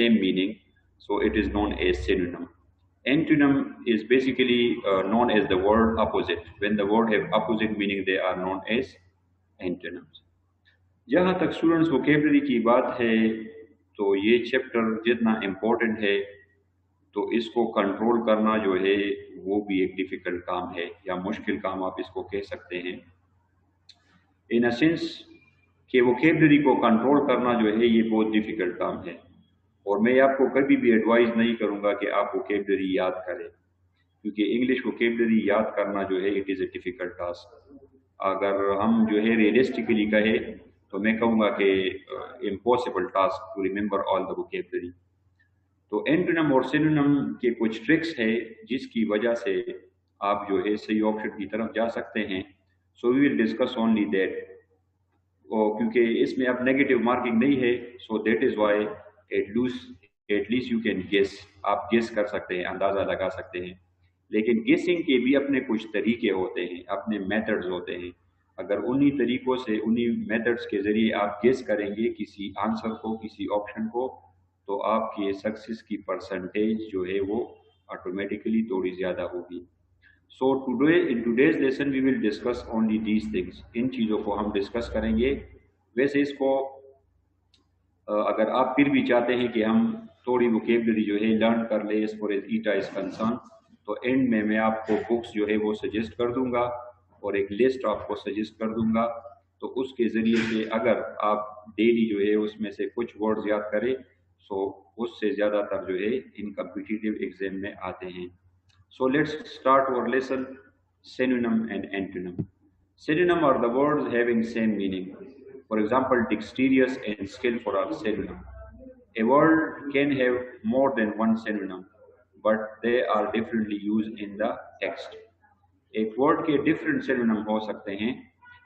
same meaning, so it is known as synonym. Antonym is basically known as the word opposite. When the word have opposite meaning, they are known as antonyms. जहाँ तक students vocabulary की बात है, तो ये chapter जितना important है, तो इसको कंट्रोल करना जो है वो भी एक डिफ़िकल्ट काम है, या मुश्किल काम आप इसको कह सकते हैं इन अ सेंस कि वोकेबलरी को कंट्रोल करना जो है ये बहुत डिफ़िकल्ट काम है। और मैं आपको कभी भी एडवाइस नहीं करूँगा कि आप वोकेबलरी याद करें, क्योंकि इंग्लिश वोकेबलरी याद करना जो है it is a difficult task. अगर हम जो है रियलिस्टिकली कहें तो मैं कहूँगा कि impossible task to remember all the vocabulary. तो एंटोनिम और सिनोनिम के कुछ ट्रिक्स है जिसकी वजह से आप जो है सही ऑप्शन की तरफ जा सकते हैं। So we will discuss only that, क्योंकि इसमें अब नेगेटिव मार्किंग नहीं है, so that is why at least you can guess, आप गेस कर सकते हैं, अंदाज़ा लगा सकते हैं। लेकिन गेसिंग के भी अपने कुछ तरीके होते हैं, अपने मेथड्स होते हैं। अगर उन्हीं तरीकों से, उन्हीं मेथड्स के ज़रिए आप गेस करेंगे किसी आंसर को, किसी ऑप्शन को, तो आपकी सक्सेस की परसेंटेज जो है वो ऑटोमेटिकली थोड़ी ज़्यादा होगी। So today in today's lesson we will discuss only these things, इन चीज़ों को हम डिस्कस करेंगे। वैसे इसको अगर आप फिर भी चाहते हैं कि हम थोड़ी वोकेबलरी जो है लर्न कर ले as far as ETA is concern, तो एंड में मैं आपको बुक्स जो है वो सजेस्ट कर दूंगा और एक लिस्ट आपको सजेस्ट कर दूंगा। तो उसके ज़रिए से अगर आप डेली जो है उसमें से कुछ वर्ड्स याद करें, सो उससे ज़्यादातर जो है इन कम्पिटिटिव एग्जाम में आते हैं। So let's start our lesson, synonym and antonym. Synonym are the words having same meaning. For example, dexterous and skillful are synonym. A word can have more than one synonym, but they are differently used in the text. एक word के different synonym हो सकते हैं,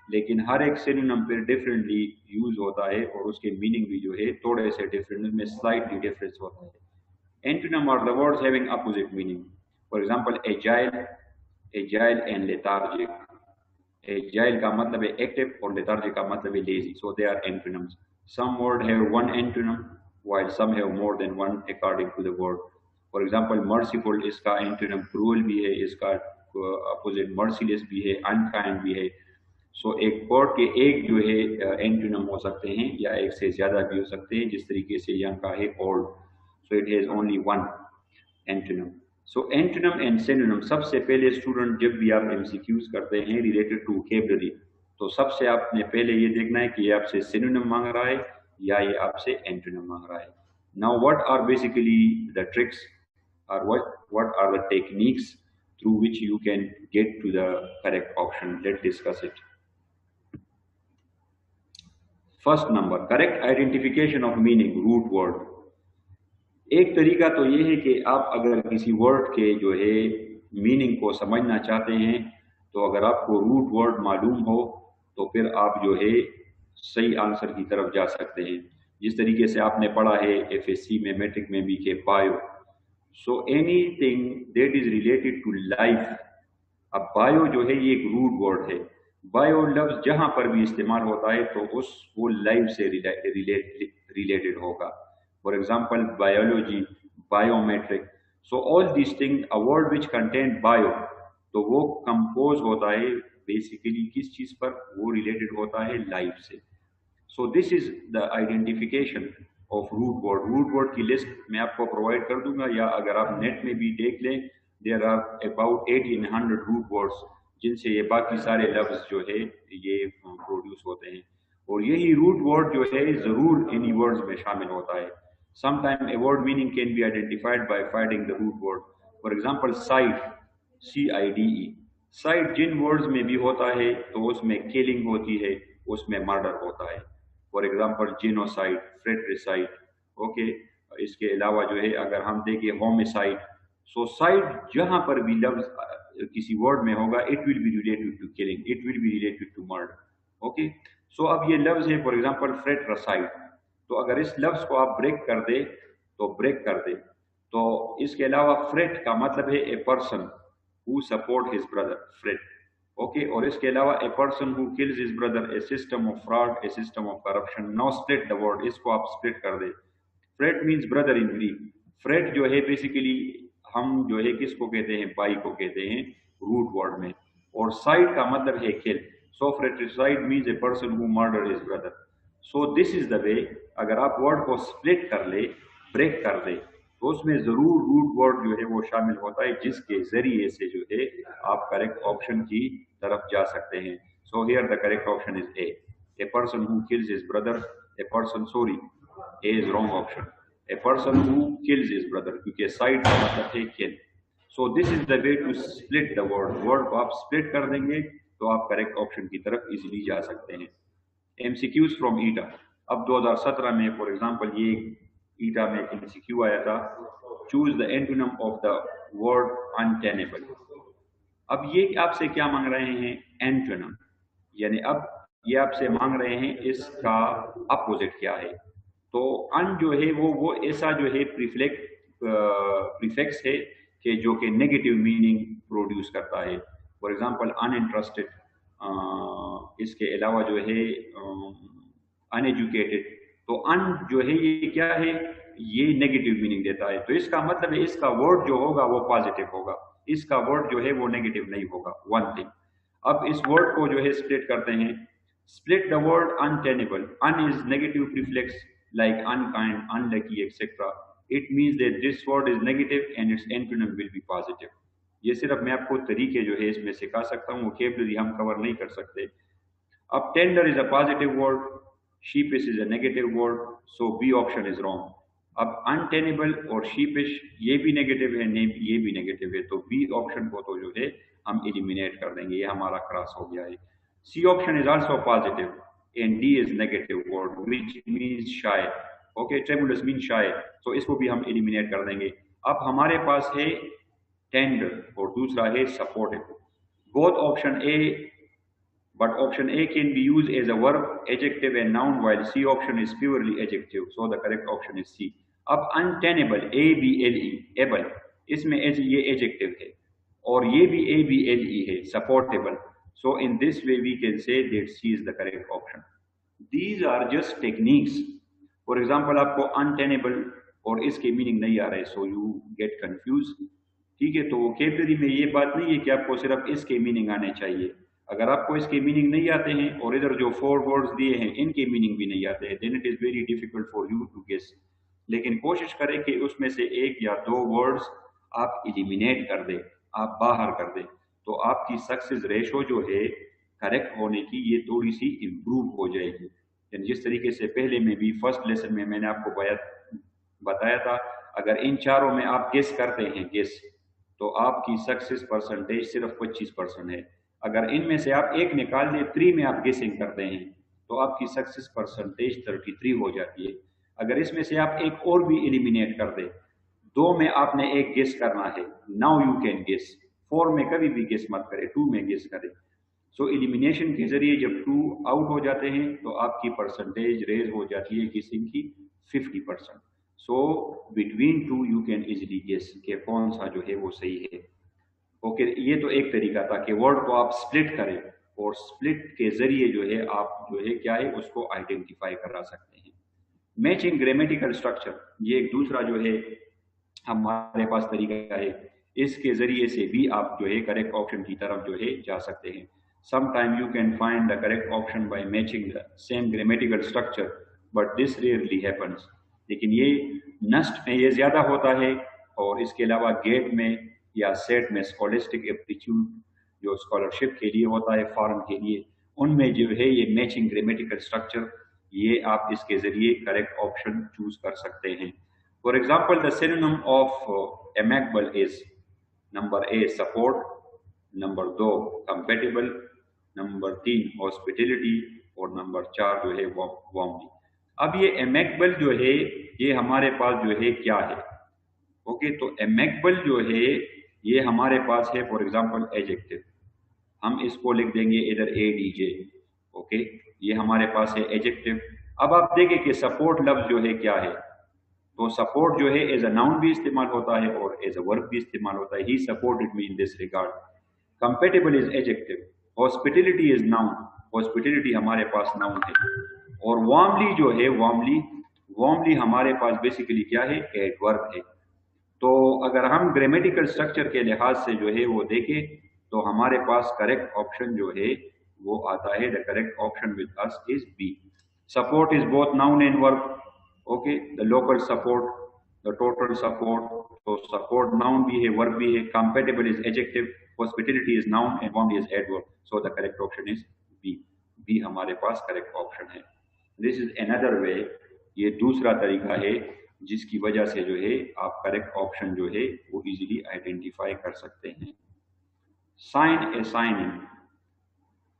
लेकिन हर एक synonym फिर differently use होता है और उसके मीनिंग भी जो है थोड़े से डिफरेंट में स्लाइटली डिफरेंस होता है। Antonym are the words having opposite meaning. For example agile and lethargic. Agile का मतलब है एक्टिव और लेथार्जिक का मतलब है lazy, so they are antonyms. Some word have one antonym while some have more than one according to the word. For example, merciful इसका antonym cruel भी है, इसका अपोजिट मर्सीलेस भी है, अनकाइंड भी है। सो एक वर्ड के एक जो है एंटोनिम हो सकते हैं या एक से ज़्यादा भी हो सकते हैं, जिस तरीके से यहाँ का है old, so it has only one antonym. So antonym and synonym, सबसे पहले स्टूडेंट जब भी आप एमसीक्यूज करते हैं रिलेटेड टू वोकैबुलरी, तो सबसे आपने पहले ये देखना है कि ये आपसे सिनोनिम मांग रहा है या ये आपसे एंटोनिम मांग रहा है। Now what are basically the tricks और what are the techniques through which you can get to the correct option? Let's discuss it. First number, correct identification of meaning, root word. एक तरीका तो ये है कि आप अगर किसी वर्ड के जो है मीनिंग को समझना चाहते हैं, तो अगर आपको रूट वर्ड मालूम हो तो फिर आप जो है सही आंसर की तरफ जा सकते हैं। जिस तरीके से आपने पढ़ा है एफएससी में, मैट्रिक में भी के bio, so anything that is related to life. अब बायो जो है ये एक रूट वर्ड है। बायो लफ्ज जहां पर भी इस्तेमाल होता है तो वो लाइफ से रिलेटेड होगा। For example biology, biometric, so all this thing, a word which contain bio, तो वो कंपोज होता है बेसिकली किस चीज पर, वो रिलेटेड होता है लाइफ से। So this is the identification of root word. Root word की लिस्ट मैं आपको प्रोवाइड कर दूंगा, या अगर आप नेट में भी देख लें, there are about 1800 root words जिनसे ये बाकी सारे लफ्ज जो है ये प्रोड्यूस होते हैं। और यही रूट वर्ड जो है जरूर इन्हीं वर्ड्स में शामिल होता है। Sometime a word meaning can be identified by finding the root word. For example side, CIDE, side जिन वर्ड्स में भी होता है तो उसमें किलिंग होती है, उसमें मर्डर होता है। For example genocide, fratricide, okay. इसके अलावा जो है अगर हम देखें होमिसाइड, सो साइड जहां पर भी लफ्ज किसी वर्ड में होगा, it will be related to killing, it will be related to murder, okay. So अब ये लफ्ज है फॉर एग्जांपल फ्रेट्रिसाइड, तो अगर इस लफ्ज को आप ब्रेक कर दे तो ब्रेक कर दे, तो इसके अलावा फ्रेट का मतलब है a person who support his brother, frat, okay. और इसके अलावा a person who kills his brother, a system of fraud, a system of corruption. Now split the word, इसको आप स्प्लिट कर दे, frat means brother in Greek. Frat जो है basically हम जो है किसको कहते हैं, बाई को कहते हैं रूट वर्ड में, और साइड का मतलब है kill. So fratricide means a person who murder his brother. So this is the way, अगर आप वर्ड को स्प्लिट कर ले, ब्रेक कर दे, तो उसमें जरूर रूट वर्ड जो है वो शामिल होता है, जिसके जरिए से जो है आप करेक्ट ऑप्शन की तरफ जा सकते हैं। So here the correct option is a person who kills his brother, a person, sorry a is wrong option, a person who kills his brother, क्योंकि साइड का मतलब है kill. So this is the way to split the word, word को आप split कर देंगे तो आप करेक्ट ऑप्शन की तरफ इजीली जा सकते हैं। एमसीक्यूज फ्रॉम ईटा। अब 2017 में फॉर एग्जांपल ये ईटा में एक एमसीक्यू आया था, choose the antonym of the word untenable. अब ये आपसे क्या मांग रहे हैं, एंटोनिम, यानी अब ये आपसे मांग रहे हैं इसका अपोजिट क्या है। तो अन जो है वो ऐसा जो है प्रीफिक्स है कि जो कि नेगेटिव मीनिंग प्रोड्यूस करता है। फॉर एग्जांपल अनइंटरेस्टेड, इसके अलावा जो है अनएजुकेटेड, तो अन जो है ये क्या है, ये नेगेटिव मीनिंग देता है, तो इसका मतलब है इसका वर्ड जो होगा वो पॉजिटिव होगा, इसका वर्ड जो है वो नेगेटिव नहीं होगा। वन थिंग, अब इस वर्ड को जो है स्प्लिट करते हैं, split the word untenable. Un is negative prefix like unkind, unlucky, etc. It means that this word is negative and its antonym will be positive. ये सिर्फ मैं आपको तरीके जो है इसमें सिखा सकता हूँ, वोकैबुलरी हम कवर नहीं कर सकते। अब tender is a positive word, sheepish is a negative word, so B option is wrong. अब अनटेनेबल और शीपिश ये भी नेगेटिव है, नेम ये भी नेगेटिव है, तो बी ऑप्शन को तो जो है हम एलिमिनेट कर देंगे, ये हमारा क्रॉस हो गया है। C option is also positive and D is negative word which means shy. Okay, tremulous means shy, so इसको भी हम eliminate कर देंगे। अब हमारे पास है tender और दूसरा है supportive, both option A, but option A can be used as a verb, adjective and noun, while C option is purely adjective, so the correct option is C. अब untenable, A-B-L-E, able, इसमें ये adjective है और ये भी A-B-L-E है, supportable. So in this way we can say that C is the correct option. These are just techniques. For example, आपको untenable और इसके मीनिंग नहीं आ रहे, so you get confused. ठीक है, तो वोकैबुलरी में ये बात नहीं है कि आपको सिर्फ इसके मीनिंग आने चाहिए। अगर आपको इसके मीनिंग नहीं आते हैं और इधर जो 4 वर्ड्स दिए हैं इनके मीनिंग भी नहीं आते हैं, then it is very difficult for you to guess. लेकिन कोशिश करें कि उसमें से एक या दो वर्ड्स आप एलिमिनेट कर दें, आप बाहर कर दें, तो आपकी सक्सेस रेशो जो है करेक्ट होने की ये थोड़ी सी इम्प्रूव हो जाएगी। यानी जिस तरीके से पहले में भी फर्स्ट लेसन में मैंने आपको बताया था, अगर इन चारों में आप गेस करते हैं गेस, तो आपकी सक्सेस परसेंटेज सिर्फ 25% है। अगर इनमें से आप एक निकाल दें, 3 में आप गेसिंग करते हैं, तो आपकी सक्सेस परसेंटेज 33 हो जाती है। अगर इसमें से आप एक और भी एलिमिनेट कर दें, 2 में आपने एक गेस करना है, नाउ यू कैन गेस। 4 में कभी भी गेस मत करें, 2 में गेस करें। सो एलिमिनेशन के जरिए जब 2 आउट हो जाते हैं तो आपकी परसेंटेज रेज हो जाती है गेसिंग की 50%। So between 2 you can easily guess कि कौन सा जो है वो सही है। ओके, ये तो एक तरीका था कि वर्ड को आप स्प्लिट करें और स्प्लिट के जरिए जो है आप जो है क्या है उसको आइडेंटिफाई करा सकते हैं। मैचिंग ग्रामेटिकल स्ट्रक्चर, ये एक दूसरा जो है हमारे पास तरीका है, इसके जरिए से भी आप जो है करेक्ट ऑप्शन की तरफ जो है जा सकते हैं। Sometime you can find the correct option by matching the same grammatical structure, but this rarely happens. लेकिन ये नस्ट में ये ज़्यादा होता है, और इसके अलावा गेट में या सेट में स्कॉलिस्टिक एप्टीट्यूड जो स्कॉलरशिप के लिए होता है फॉरम के लिए, उनमें जो है ये मैचिंग ग्रामेटिकल स्ट्रक्चर, ये आप इसके ज़रिए करेक्ट ऑप्शन चूज कर सकते हैं। For example, the synonym of amicable is, number a support, number 2 compatible, number 3 hospitality, और नंबर 4 जो है वार्मली। अब ये अमेकेबल जो है ये हमारे पास जो है क्या है, ओके, तो अमेकेबल जो है ये हमारे पास है फॉर एग्जांपल एडजेक्टिव, हम इसको लिख देंगे इधर एडीजे, ओके, ये हमारे पास है एडजेक्टिव। अब आप देखें कि सपोर्ट लफ्ज जो है क्या है, तो सपोर्ट जो है एज अ नाउन भी इस्तेमाल होता है और एज अ वर्ब भी इस्तेमाल होता है, he supported me in this regard. Compatible is adjective, hospitality is noun, hospitality हमारे पास नाउन है, और वार्मली जो है वार्मली वार्मली हमारे पास बेसिकली क्या है, एडवर्ब है। तो अगर हम ग्रामेटिकल स्ट्रक्चर के लिहाज से जो है वो देखें तो हमारे पास करेक्ट ऑप्शन जो है वो आता है, the correct option with us is B. Support is both noun and verb, okay, the local support, the total support, तो सपोर्ट नाउन भी है वर्ब भी है, compatible is adjective, hospitality is noun and warmly is adverb, so the correct option is B. B हमारे पास correct option है। This is another way, ये दूसरा तरीका है जिसकी वजह से जो है आप करेक्ट ऑप्शन जो है वो इजीली आइडेंटिफाई कर सकते हैं। साइन ए साइन इन,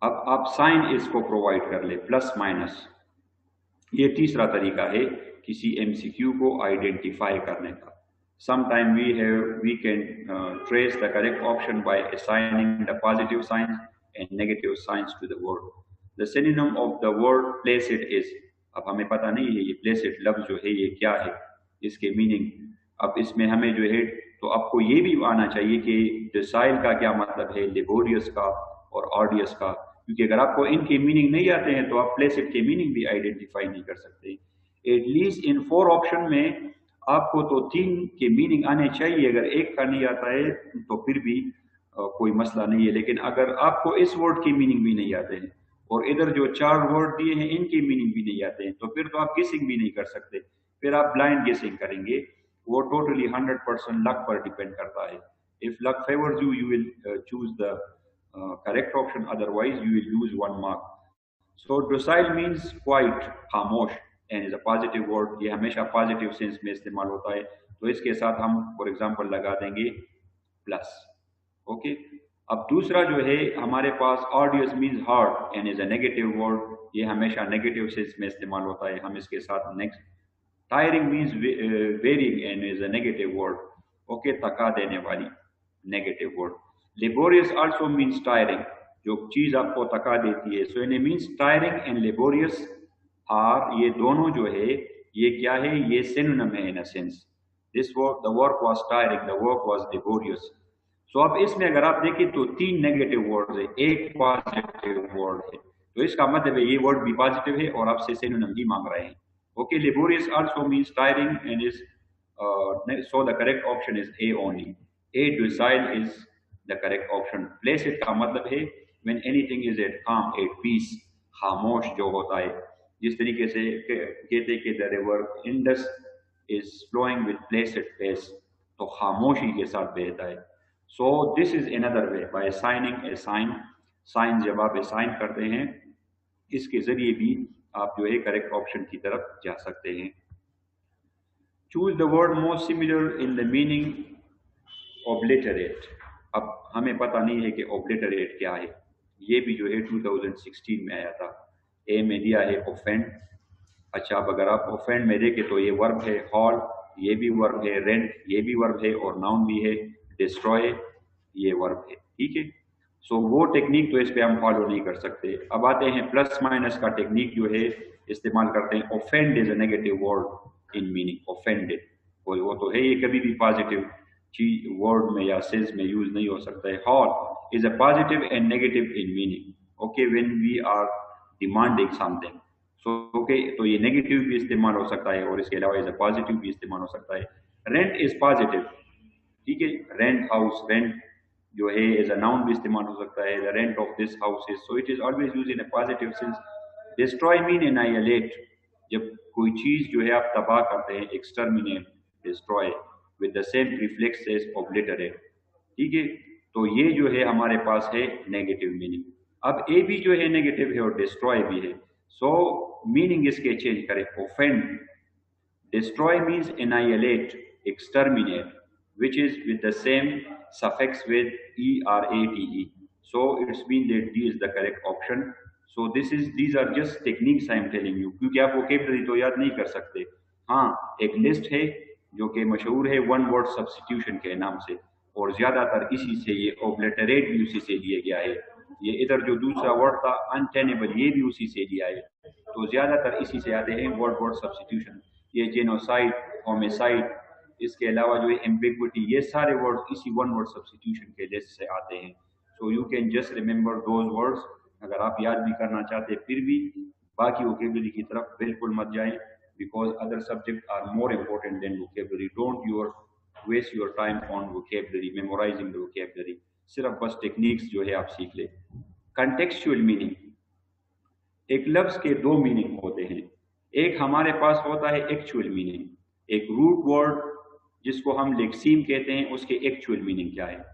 अब आप साइन इसको प्रोवाइड कर ले, प्लस माइनस, ये तीसरा तरीका है किसी एमसीक्यू को आइडेंटिफाई करने का। Sometime we can trace the correct option by assigning the positive signs and negative signs to the word. The synonym of the word placid is, अब हमें पता नहीं है ये placid लफ्ज जो है ये क्या है, इसके मीनिंग। अब इसमें हमें जो है तो आपको ये भी आना चाहिए कि docile का क्या मतलब है, laborious का और arduous का, क्योंकि अगर आपको इनके मीनिंग नहीं आते हैं तो आप placid के मीनिंग भी आइडेंटिफाई नहीं कर सकते। एटलीस्ट इन 4 ऑप्शन में आपको तो 3 के मीनिंग आने चाहिए, अगर एक का नहीं आता है तो फिर भी कोई मसला नहीं है। लेकिन अगर आपको इस वर्ड की मीनिंग भी नहीं आते हैं और इधर जो 4 वर्ड दिए हैं इनकी मीनिंग भी नहीं आते हैं तो फिर तो आप गेसिंग भी नहीं कर सकते, फिर आप ब्लाइंड गेसिंग करेंगे। वो टोटली 100% लक पर डिपेंड करता है। If luck favours you, you will choose the correct option, otherwise you will lose 1 mark. So docile means quiet, खामोश, and is a positive word, ये हमेशा पॉजिटिव सेंस में इस्तेमाल होता है, तो इसके साथ हम फॉर एग्जांपल लगा देंगे प्लस, ओके। अब दूसरा जो है हमारे पास odious means hard and is a negative word, ये हमेशा नेगेटिव सेंस में इस्तेमाल होता है, हम इसके साथ next. Tiring means wearing and is a negative word, okay, थका देने वाली, negative word. Laborious also means tiring, जो चीज आपको थका देती है, so in means tiring and laborious are, ये दोनों जो है ये क्या है, ये सिनोनिम है in a sense. This work, the work was tiring, the work was laborious. So अब इसमें अगर आप देखें तो 3 नेगेटिव वर्ड है, एक पॉजिटिव वर्ड है, तो इसका मतलब है ये वर्ड भी पॉजिटिव है और आपसे सिनोनिम ही मांग रहे हैं, okay. Laborious also means tiring and is so the correct option is A only. A docile is the correct option. Placid का मतलब है when anything is at calm, at peace, खामोश जो होता है, जिस तरीके से कहते कि the river Indus is flowing with placid pace, तो खामोशी के साथ बहता है। So this is another way by assigning a sign. Sign जब आप assign करते हैं इसके जरिए भी आप जो है करेक्ट ऑप्शन की तरफ जा सकते हैं। Choose the word most similar in the meaning obliterate. अब हमें पता नहीं है कि obliterate क्या है, ये भी जो है 2016 में आया था। ए में दिया है offend। अच्छा, अब अगर आप offend में देखें तो ये वर्ब है, haul ये भी वर्ब है, rent ये भी वर्ब है और नाउन भी है, destroy ये वर्ब है, ठीक है। सो वो टेक्निक तो इस पे हम फॉलो नहीं कर सकते। अब आते हैं प्लस माइनस का टेक्निक जो है इस्तेमाल करते हैं। offend is a negative word in meaning, offended, वो तो है, ये कभी भी पॉजिटिव चीज वर्ड में या सेंस में यूज नहीं हो सकता है। Hall is a positive and negative in meaning, okay, when we are demanding something, so okay, तो ये नेगेटिव भी इस्तेमाल हो सकता है और इसके अलावा इज अ पॉजिटिव भी इस्तेमाल हो सकता है। रेंट इज पॉजिटिव, ठीक है, रेंट हाउस, रेंट जो है एज अ नाउन भी इस्तेमाल हो सकता है, the rent of this house is, so it is always use in a positive sense. Destroy mean annihilate, जब कोई चीज जो है आप तबाह करते हैं, exterminate, destroy with the same prefix as obliterate, ठीक है। तो ये जो है हमारे पास है नेगेटिव मीनिंग। अब ए भी जो है नेगेटिव है और डिस्ट्रॉय भी है, सो मीनिंग इसके चेंज करें। Offend, destroy means annihilate, exterminate, which is with the same suffix with erate, so it's mean that D is the correct option. So these are just techniques I am telling you, क्योंकि आप vocabulary तो याद नहीं कर सकते। हाँ, एक list है जो कि मशहूर है वन वर्ड सब्स्टिट्यूशन के नाम से, और ज्यादातर इसी से, ये ओब्लिटरेट भी उसी से लिया गया है, ये इधर जो दूसरा वर्ड था अनटेनेबल ये भी उसी से लिया है, तो ज्यादातर इसी से आते हैं वर्ड वर्ड सब्स्टिट्यूशन। ये जेनोसाइड, होमिसाइड, इसके अलावा जो है एम्बिग्विटी, ये सारे वर्ड्स इसी वन वर्ड सब्स्टिट्यूशन के लिस्ट से आते हैं। सो you can just remember those words, अगर आप याद भी करना चाहते फिर भी बाकी वोकेबलरी की तरफ बिल्कुल मत जाएं, because other subjects are more important than vocabulary. Don't waste your time on vocabulary, memorizing the vocabulary. सिर्फ बस टेक्निक्स जो है आप सीख ले. कंटेक्चुअल मीनिंग, एक लफ्ज के दो मीनिंग होते हैं. एक हमारे पास होता है एक्चुअल मीनिंग. एक रूट वर्ड जिसको हम लेक्सीम कहते हैं, उसके एक्चुअल मीनिंग क्या है.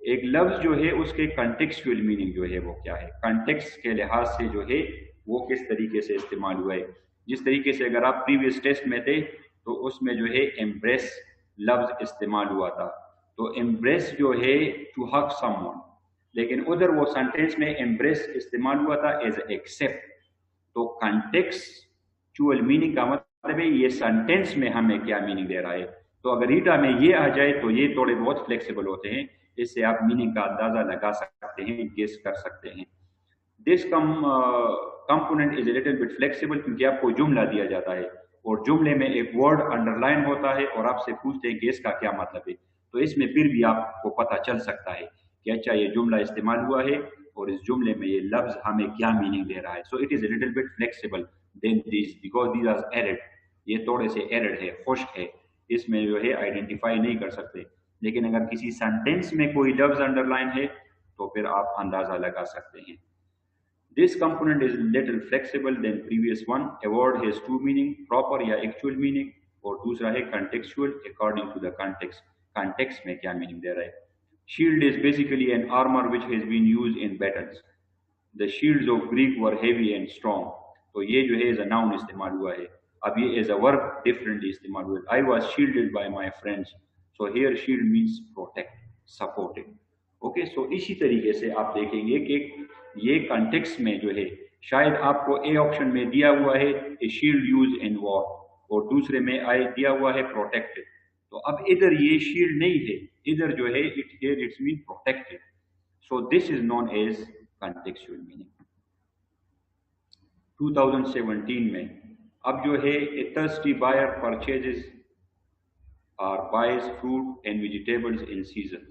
एक लफ्ज जो है उसके कंटेक्चुअल मीनिंग जो है वो क्या है, कंटेक्स्ट के लिहाज से जो है वो किस तरीके से इस्तेमाल हुआ है. जिस तरीके से अगर आप प्रीवियस टेस्ट में थे तो उसमें जो है एम्ब्रेस लफ्ज इस्तेमाल हुआ था. तो एम्ब्रेस जो है टू हग समवन, लेकिन उधर वो सेंटेंस में एम्ब्रेस इस्तेमाल हुआ था एज एक्सेप्ट. तो कंटेक्चुअल मीनिंग का मतलब है ये सेंटेंस में हमें क्या मीनिंग दे रहा है. तो अगर रीटा में ये आ जाए तो ये थोड़े बहुत फ्लेक्सिबल होते हैं, इससे आप मीनिंग का अंदाजा लगा सकते हैं, गेस कर सकते हैं. This component is little bit flexible, क्योंकि आपको जुमला दिया जाता है और जुमले में एक वर्ड अंडरलाइन होता है और आपसे पूछते हैं गेस का क्या मतलब है. तो इसमें फिर भी आपको पता चल सकता है कि अच्छा ये जुमला इस्तेमाल हुआ है और इस जुमले में ये लफ्ज हमें क्या मीनिंग दे रहा है. So it is little bit flexible then this, because these are arid. ये थोड़े से एरिड है, खुश्क है, इसमें जो है आइडेंटिफाई नहीं कर सकते. लेकिन अगर किसी सेंटेंस में कोई लफ्ज अंडरलाइन है तो फिर आप अंदाजा लगा सकते हैं. This component is little flexible than previous one. A word has two meaning, proper या actual meaning, और दूसरा है contextual, according to the context. Context में क्या meaning दे रहा है. Shield is basically an armor which has been used in battles. The shields of Greek were heavy and strong. तो ये जो है as a noun इस्तेमाल हुआ है. अब ये as a verb differently इस्तेमाल हुआ है. I was shielded by my friends. So here shield means protect, supported. Okay, so इसी तरीके से आप देखेंगे कि ये कंटेक्स्ट में जो है शायद आपको ए ऑप्शन में दिया हुआ है ए शील्ड यूज इन वॉर और दूसरे में आई दिया हुआ है प्रोटेक्टेड. तो अब इधर ये शील्ड नहीं है, इधर जो है it's mean protected. So this is known as contextual meaning. 2017 में अब जो है ए थर्स्टी बायर परचेजेस और buys fruit and vegetables in season.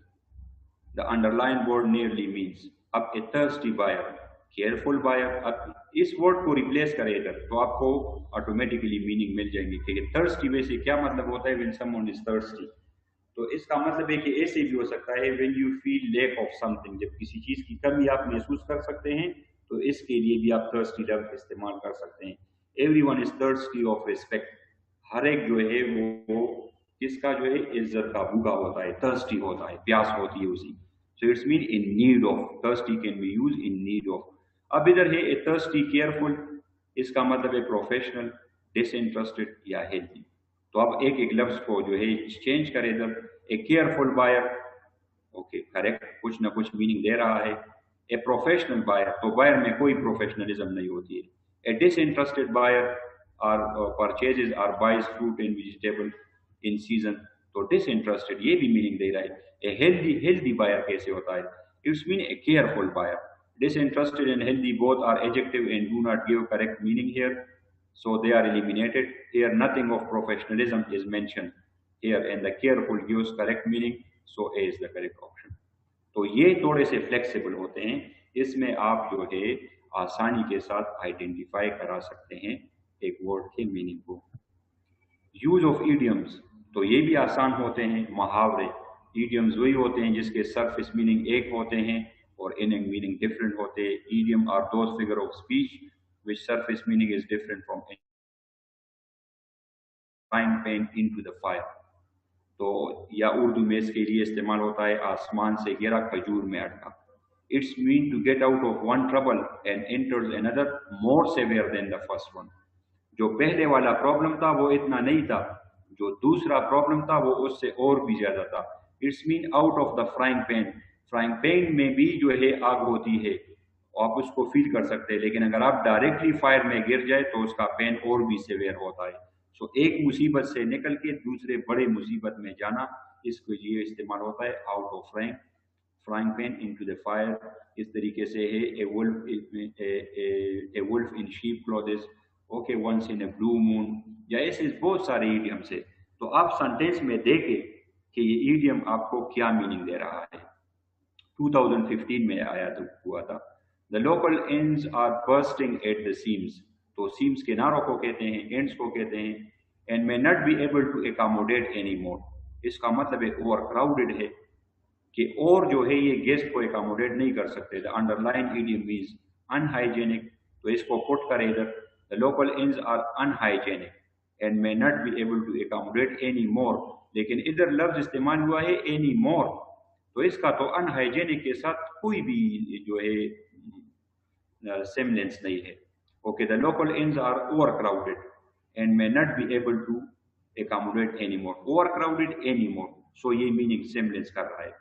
The underlined word nearly means. अब a thirsty buyer, careful buyer. अब इस वर्ड को replace करें इधर तो आपको ऑटोमेटिकली मीनिंग मिल जाएंगे कि thirsty वैसे क्या मतलब होता है when someone is thirsty. तो इसका मतलब है कि ऐसे भी हो सकता है when you feel lack of something, जब किसी चीज की कमी आप महसूस कर सकते हैं तो इसके लिए भी आप thirsty लफ्ज इस्तेमाल कर सकते हैं. Everyone is thirsty of respect. हर एक जो है वो किसका जो है इज्जत का भूखा होता है, thirsty होता है, प्यास होती है उसी. So it's mean in need of. Thirsty can be used in need of. अब इधर है a thirsty careful, इसका मतलब है प्रोफेशनल, disinterested या healthy. तो अब एक एक लफ्ज को जो है चेंज करें इधर. a careful buyer, okay correct, कुछ ना कुछ मीनिंग दे रहा है. a professional buyer, तो बायर में कोई प्रोफेशनलिज्म नहीं होती है. a disinterested buyer और purchases or buys fruit and vegetable in season. तो disinterested ये भी मीनिंग दे रहा है. A healthy buyer कैसे होता है? It's mean a careful buyer. Disinterested and healthy both are adjective and do not give correct meaning here, so they are eliminated. Here nothing of professionalism is mentioned here, and the careful gives correct meaning, so A is the correct option. तो ये थोड़े से flexible होते हैं, इसमें आप जो है आसानी के साथ आइडेंटिफाई करा सकते हैं एक वर्ड के मीनिंग को. यूज ऑफ इडियम्स, तो ये भी आसान होते हैं. मुहावरे, इडियम्स वही होते हैं जिसके सरफेस मीनिंग एक होते हैं और इनिंग मीनिंग डिफरेंट होते हैं. Idiom are those figure of speech which surface meaning is different from frying pan into the fire. तो या उर्दू में इसके लिए इस्तेमाल होता है आसमान से गिरा खजूर में अटका. It's mean to get out of one trouble and enters another more severe then the first one. जो पहले वाला प्रॉब्लम था वो इतना नहीं था, जो दूसरा प्रॉब्लम था वो उससे और भी ज्यादा था. It's mean out of the frying pan. Frying pan में भी जो है आग होती है, आप उसको फील कर सकते हैं, लेकिन अगर आप डायरेक्टली फायर में गिर जाए तो उसका पेन और भी सेवियर होता है. सो एक मुसीबत से निकल के दूसरे बड़े मुसीबत में जाना, इसको ये इस्तेमाल होता है out of frying pan into the fire. इस तरीके से है a wolf in sheep clothes, okay, once in a blue moon, या ऐसे बहुत सारे इडियम से. तो आप सेंटेंस में देखें कि ये इडियम आपको क्या मीनिंग दे रहा है. 2015 में आया तो हुआ था. The local ends are bursting at the seams. तो सीम्स किनारों को कहते हैं, एंड्स को कहते हैं. And may not be able to accommodate any more, इसका मतलब है ओवर क्राउडेड है कि और जो है ये गेस्ट को एकोमोडेट नहीं कर सकते. The underline idiom means unhygienic, तो इसको पुट करें इधर. The local inns are unhygienic and may not be able to accommodate any more, लेकिन इधर लफ्ज इस्तेमाल हुआ है एनी मोर, तो इसका तो अनहाइजेनिक के साथ कोई भी जो है सिमिलेंस नहीं है. Okay, the local inns are overcrowded and may not be able to accommodate any more. Overcrowded any more, so ये मीनिंग सिमिलेंस कर रहा है.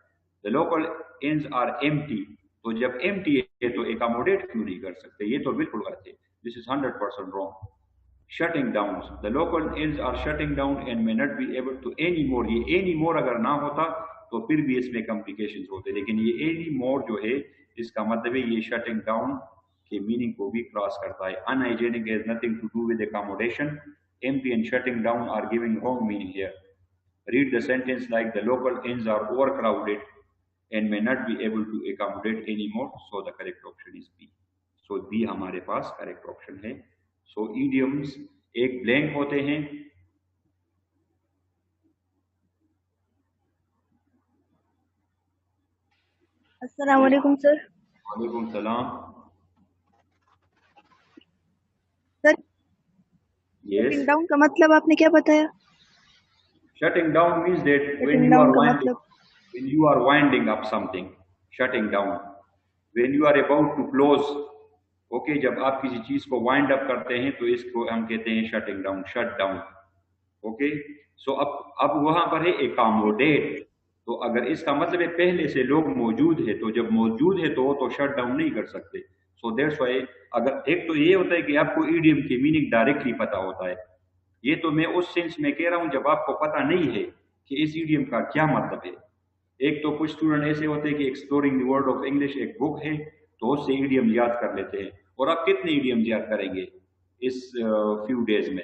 The local inns are empty, तो जब एम्प्टी है तो एकोमोडेट क्यों नहीं कर सकते, ये तो बिल्कुल गलत है. This is 100% wrong. Shutting down, the local inns are shutting down and may not be able to any more, ये एनी मोर अगर ना होता तो फिर भी इसमें कॉम्प्लिकेशंस होते, लेकिन ये एनी मोर जो है इसका मतलब है ये शटिंग डाउन के मीनिंग को भी क्रॉस करता है. Unhygienic has nothing to do with accommodation. Empty and shutting down are giving wrong meaning here. Read the sentence like the local inns are overcrowded and may not be able to accommodate anymore. So the correct option is B. So B हमारे पास correct option है. So idioms एक blank होते हैं. अस्सलाम वालेकुम sir. वालेकुम सलाम. Sir Yes. shutting down का मतलब आपने क्या बताया? Shutting down means that when you are winding up something, shutting down. When you are about to close, okay, जब आप किसी चीज को wind up करते हैं तो इसको हम कहते हैं shutting down, shut down. Okay, so अब वहां पर है accommodate. तो अगर इसका मतलब है पहले से लोग मौजूद है, तो जब मौजूद है तो वो तो शट डाउन नहीं कर सकते. सो दैट्स व्हाई अगर एक तो ये होता है कि आपको ईडियम की मीनिंग डायरेक्टली पता होता है, ये तो मैं उस सेंस में कह रहा हूं जब आपको पता नहीं है कि इस ईडियम का क्या मतलब है. एक तो कुछ स्टूडेंट ऐसे होते हैं कि exploring the world of English एक बुक है तो उससे ईडियम याद कर लेते हैं, और आप कितने ईडियम याद करेंगे इस फ्यू डेज में,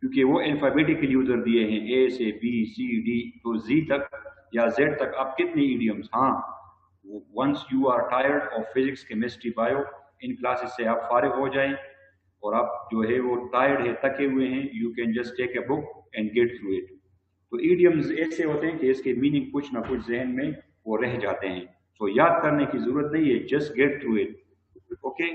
क्योंकि वो अल्फाबेटिकली उधर दिए हैं ए से बी सी डी तो जी तक या जेड तक. आप कितने ईडियम्स, हाँ, once you are tired of physics chemistry bio, इन क्लासेस से आप फारिग हो जाएं और आप जो है वो टायर्ड है, थके हुए हैं, you can just take a book and get through it. तो ईडियम्स ऐसे होते हैं कि इसके मीनिंग कुछ ना कुछ जहन में वो रह जाते हैं. तो याद करने की जरूरत नहीं है, just get through it. Okay,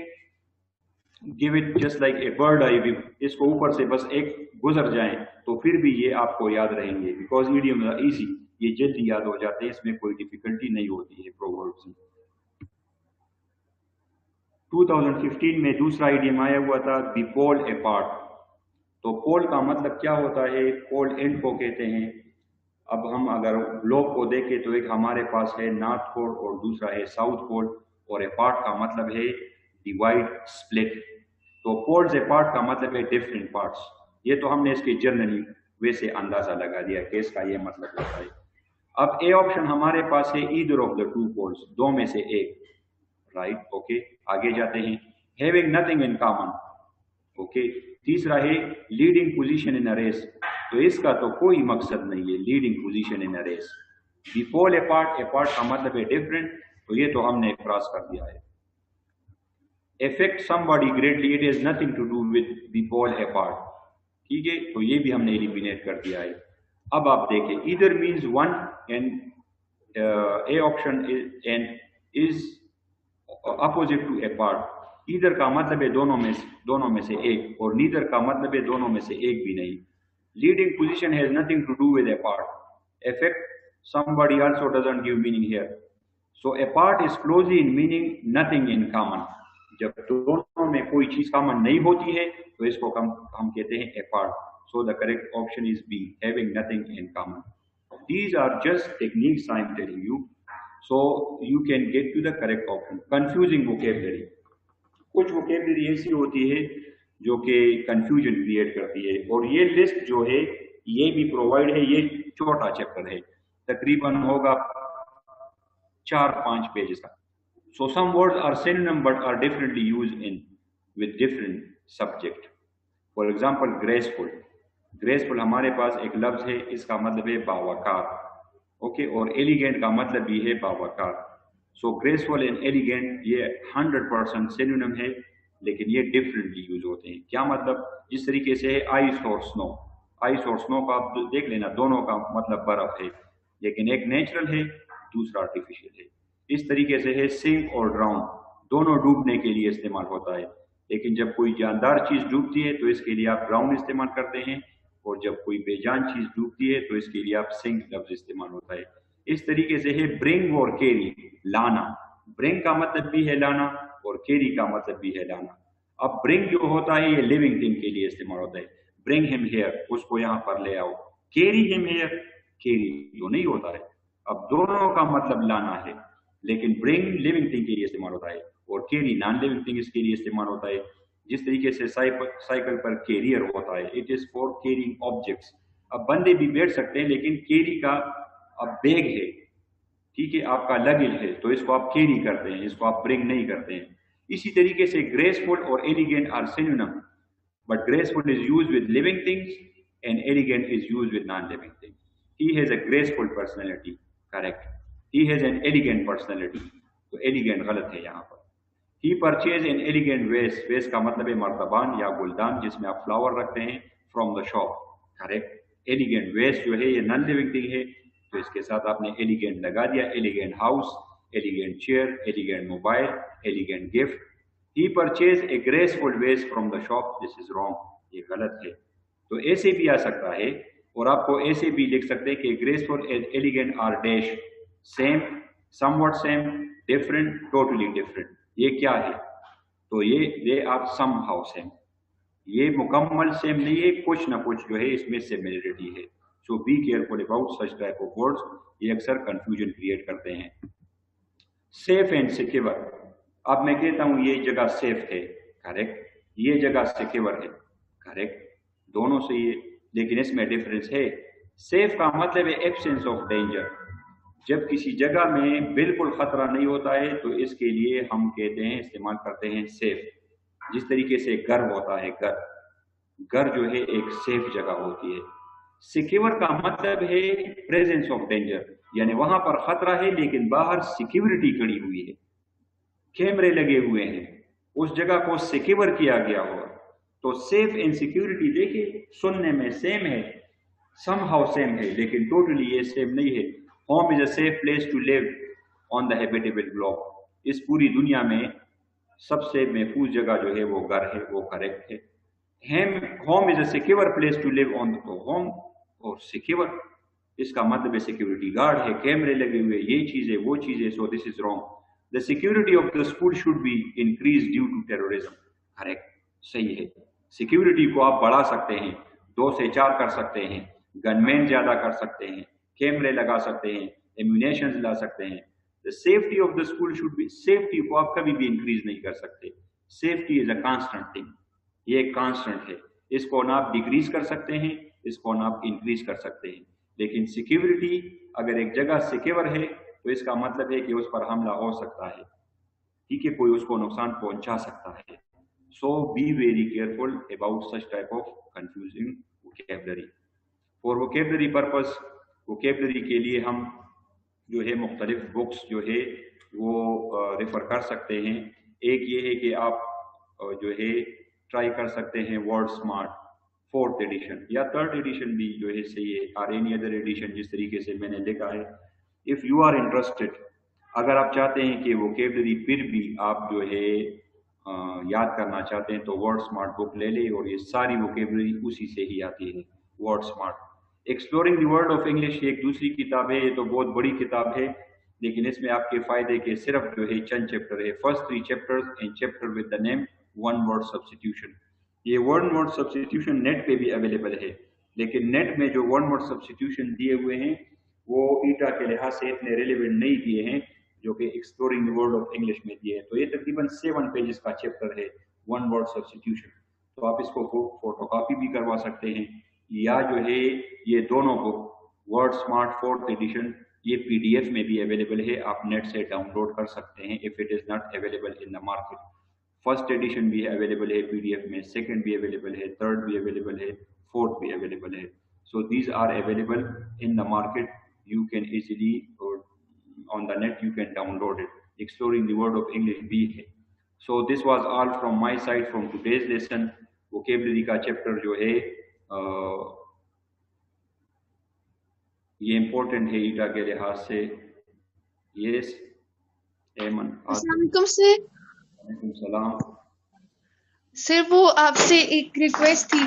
give it just like a bird eye view, इसको ऊपर से बस एक गुजर जाएं तो फिर भी ये आपको याद रहेंगे, बिकॉज ईडियम्स आर इजी, ये जल्दी याद हो जाते हैं, इसमें कोई डिफिकल्टी नहीं होती है प्रोवर्ब्स में. 2015 में दूसरा इडियम आया हुआ था बी पोल अपार्ट. तो पोल का मतलब क्या होता है, पोल एंड को कहते हैं. अब हम अगर ग्लोब को देखें तो एक हमारे पास है नॉर्थ पोल और दूसरा है साउथ पोल, और अपार्ट का मतलब है डिवाइड, स्प्लिट. तो पोल्स अपार्ट का मतलब है डिफरेंट पार्ट्स. ये तो हमने इसके जनरली वैसे अंदाजा लगा दिया कि इसका ये मतलब होता है. अब ए ऑप्शन हमारे पास है either of the two poles, दो में से एक, राइट. ओके, आगे जाते हैं. Having nothing in common. Okay, तीसरा है leading position in a race. तो इसका तो कोई मकसद नहीं है leading position in a race. B pole apart, apart का मतलब है डिफरेंट, तो ये तो हमने क्रॉस कर दिया है. affect somebody greatly, it has nothing to do with be pole apart. ठीक है, तो ये भी हमने एलिमिनेट कर दिया है. अब आप देखें, either means one and a option is and is opposite to apart. either का मतलब है दोनों में से एक, और neither का मतलब है दोनों में से एक भी नहीं. leading position has nothing to do with apart. affect somebody also doesn't give meaning here. So apart is closely in meaning nothing in common. जब दोनों में कोई चीज कॉमन नहीं होती है तो इसको हम कहते हैं apart. So the correct option is B, having nothing in common. These are just techniques I am telling you, so you can get to the correct option. Confusing vocabulary, कुछ वोकेबलरी ऐसी होती है जो कि कंफ्यूजन क्रिएट करती है, और ये लिस्ट जो है ये भी प्रोवाइड है. ये छोटा चैप्टर है, तकरीबन होगा 4-5 पेजेस का. So some words are synonym but are differently used in with different subject. For example, graceful. Graceful हमारे पास एक लफ्ज है, इसका मतलब है बावकार. ओके, और एलिगेंट का मतलब भी है बावकार. So graceful and elegant ये 100% synonym है, لیکن یہ ڈفرینٹلی یوز ہوتے ہیں. کیا مطلب؟ جس طریقے سے آئس اور سنو، آئس اور سنو کا آپ دیکھ لینا، دونوں کا مطلب برف ہے، لیکن ایک نیچرل ہے دوسرا آرٹیفیشیل ہے. اس طریقے سے ہے سنک اور ڈراؤن، دونوں ڈوبنے کے لیے استعمال ہوتا ہے، لیکن جب کوئی جاندار چیز ڈوبتی ہے تو اس کے لیے آپ ڈراؤن استعمال کرتے ہیں، اور جب کوئی بے جان چیز ڈوبتی ہے تو اس کے لیے آپ سنک لفظ استعمال ہوتا ہے. اس طریقے سے ہے برنگ اور کیری، لانا. برنگ کا مطلب بھی ہے لانا اور کیری کا مطلب بھی ہے لانا. اب برنگ جو ہوتا ہے یہ لیونگ تھنگ کے لیے استعمال ہوتا ہے. برنگ ہم ہیئر، اس کو یہاں پر لے آؤ. کیری ہم ہیئر، کیری جو نہیں ہوتا ہے. اب دونوں کا مطلب لانا ہے، لیکن برنگ لیونگ تھنگ کے لیے استعمال ہوتا ہے اور کیری نان لیونگ تھنگ اس کے لیے استعمال ہوتا ہے. جس طریقے سے سائیکل پر کیریئر ہوتا ہے، it is for carrying objects. اب بندے بھی بیٹھ سکتے ہیں، لیکن کیری کا اب بیگ ہے، ٹھیک ہے، آپ کا لگیج ہے، تو اس کو آپ کیری کرتے ہیں، اس کو آپ برنگ نہیں کرتے ہیں. اسی طریقے سے گریسفل اور elegant are synonym, but graceful is use with living things and elegant is use with non living things. He has a graceful personality, correct. He has an elegant personality, تو ایلیگینٹ غلط ہے یہاں پر. He purchase an elegant vase, vase کا مطلب ہے مرتبان یا گلدان جس میں آپ فلاور رکھتے ہیں، from the shop, correct. Elegant ویس جو ہے یہ نان لیونگ تھنگ ہے، تو اس کے ساتھ آپ نے ایلیگینٹ لگا دیا. Elegant house, elegant chair, elegant mobile, elegant gift. He purchase a graceful vase from the shop, this is wrong, یہ غلط ہے. تو ایسے بھی آ سکتا ہے، اور آپ کو ایسے بھی لکھ سکتے ہیں کہ graceful and elegant are dash same, somewhat same, different, totally different. یہ کیا ہے؟ تو یہ they are somehow same, یہ مکمل سیم نہیں ہے، کچھ نہ کچھ جو ہے اس میں سیملرٹی ہے. So be careful about such type of words, یہ اکثر کنفیوژن کریٹ کرتے ہیں. سیف اینڈ سیکیور، اب میں کہتا ہوں یہ جگہ سیف ہے، کریکٹ. یہ جگہ سیکیور ہے، کریکٹ. دونوں صحیح ہے، لیکن اس میں ڈفرینس ہے. سیف کا مطلب ہے ایبسینس آف ڈینجر، جب کسی جگہ میں بالکل خطرہ نہیں ہوتا ہے تو اس کے لیے ہم کہتے ہیں، استعمال کرتے ہیں سیف. جس طریقے سے گھر ہوتا ہے، گھر جو ہے ایک سیف جگہ ہوتی ہے. سیکیور کا مطلب ہے پریزنس آف ڈینجر، یعنی وہاں پر خطرہ ہے لیکن باہر سیکیورٹی کھڑی ہوئی ہے، کیمرے لگے ہوئے ہیں، اس جگہ کو سیکیور کیا گیا ہو. تو سیف اینڈ سیکیورٹی دیکھیں سننے میں سیم ہے، سم ہاؤ سیم ہے، لیکن ٹوٹلی یہ سیم نہیں ہے. Home is a safe place to live on the habitable globe, اس پوری دنیا میں سب سے محفوظ جگہ جو ہے وہ گھر ہے، وہ کریکٹ ہے. Home is a secure place to live on, تو ہوم اور سیکیور اس کا مطلب ہے سیکیورٹی گارڈ ہے، کیمرے لگے ہوئے، یہ چیزیں وہ چیزیں. So this is wrong. The security of the school should be increase due to terrorism, correct, صحیح ہے. سیکیورٹی کو آپ بڑھا سکتے ہیں، 2 سے 4 کر سکتے ہیں، گن مین زیادہ کر سکتے ہیں، کیمرے لگا سکتے ہیں، ایمونیشنز لا سکتے ہیں. The safety of the school should be, safety کو آپ کبھی بھی انکریز نہیں کر سکتے. Safety is a constant thing, یہ ایک کانسٹنٹ ہے، اس کو نہ آپ ڈیکریز کر سکتے ہیں، اس کو نہ آپ انکریز کر سکتے ہیں. لیکن سیکیورٹی، اگر ایک جگہ سیکیور ہے تو اس کا مطلب ہے کہ اس پر حملہ ہو سکتا ہے، ٹھیک ہے، کوئی اس کو نقصان پہنچا سکتا ہے. So be very careful about such type of confusing vocabulary. For vocabulary purpose, vocabulary کے لیے ہم جو ہے مختلف بکس جو ہے وہ ریفر کر سکتے ہیں. ایک یہ ہے کہ آپ جو ہے ٹرائی کر سکتے ہیں ورڈ اسمارٹ 4th ایڈیشن یا 3rd ایڈیشن بھی جو ہے صحیح ہے، اور اینی ادر ایڈیشن جس طریقے سے میں نے لکھا ہے. اف یو آر انٹرسٹڈ، اگر آپ چاہتے ہیں کہ ووکیبلری پھر بھی آپ جو ہے یاد کرنا چاہتے ہیں تو ورڈ اسمارٹ بک لے لیں، اور یہ ساری ووکیبلری اسی سے ہی آتی ہے، word smart. Exploring the world of English ایک دوسری کتاب ہے، یہ تو بہت بڑی کتاب ہے، لیکن اس میں آپ کے فائدے کے صرف جو ہے چند چیپٹر ہے. First 3 chapters and chapter with the name one word substitution. یہ ون ورڈ سبسٹیوشن نیٹ پہ بھی اویلیبل ہے، لیکن نیٹ میں جو ون ورڈ سبسٹیوشن دیے ہوئے ہیں وہ ایٹا کے لحاظ سے اتنے ریلیونٹ نہیں دیے ہیں جو کہ exploring the world of English میں دیے ہیں. تو یہ تقریباً 7 پیجز کا چیپٹر ہے ون ورڈ سبسٹیوشن. تو آپ اس کو فوٹو کاپی بھی کروا سکتے ہیں، یا جو ہے یہ دونوں بک ورڈ اسمارٹ 4th ایڈیشن یہ PDF میں بھی اویلیبل ہے، آپ نیٹ سے ڈاؤن لوڈ کر سکتے ہیں if it is not available in the market. First edition بھی اویلیبل ہے PDF میں، سیکنڈ بھی اویلیبل ہے، 3rd بھی اویلیبل ہے، 4th بھی اویلیبل ہے. So these are available in the market, you can easily on the net you can download it. Exploring the world of English بھی ہے. So this was all from my side from today's lesson. Vocabulary का chapter जो है ये important है ईटा के लिहाज से. Yes, एमन. अस्सलाम वालेकुम सर. वालेकुम सलाम. सर वो आपसे एक रिक्वेस्ट थी.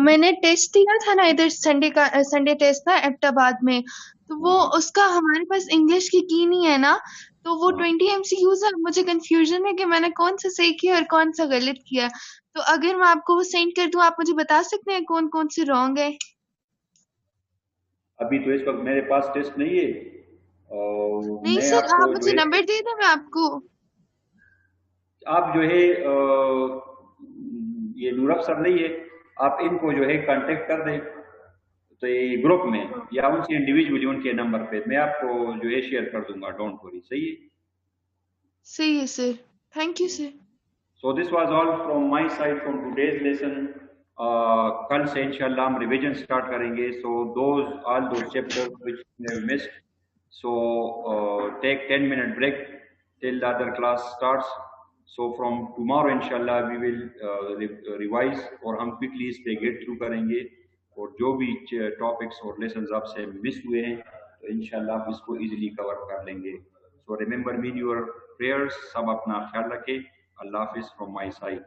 मैंने टेस्ट दिया था ना इधर, संडे टेस्ट था एबटाबाद में, तो वो उसका हमारे पास इंग्लिश की नहीं है ना, तो वो 20 MCQs है. मुझे कंफ्यूजन है कि मैंने कौन सा सही किया और कौन सा गलत किया. तो अगर मैं आपको वो सेंड कर दूं, आप मुझे बता सकते हैं कौन कौन से रॉन्ग है? अभी तो इस वक्त मेरे पास टेस्ट नहीं है. नहीं सर, आप मुझे नंबर दे दें, मैं आपको. आप जो है ये नूर अफसर नहीं है, आप इनको जो है कांटेक्ट कर दें तो ये ग्रुप में या उनसे इंडिविजुअली उनके नंबर पे मैं आपको जो है शेयर कर दूंगा. Don't worry. सही है? सही है sir. Thank you sir. So this was all from my side from today's lesson. कल से इंशाल्लाह हम रिवीजन स्टार्ट करेंगे. So all those chapters which we have missed, so take 10-minute break till the other class starts. So from tomorrow inshallah we will revise और हम quickly इस पे get through करेंगे और जो भी topics और lessons आपसे miss हुए हैं तो इंशाल्लाह आप इसको easily cover कर लेंगे. So remember me in your prayers. सब अपना ख्याल रखें. Allah Hafiz from my side.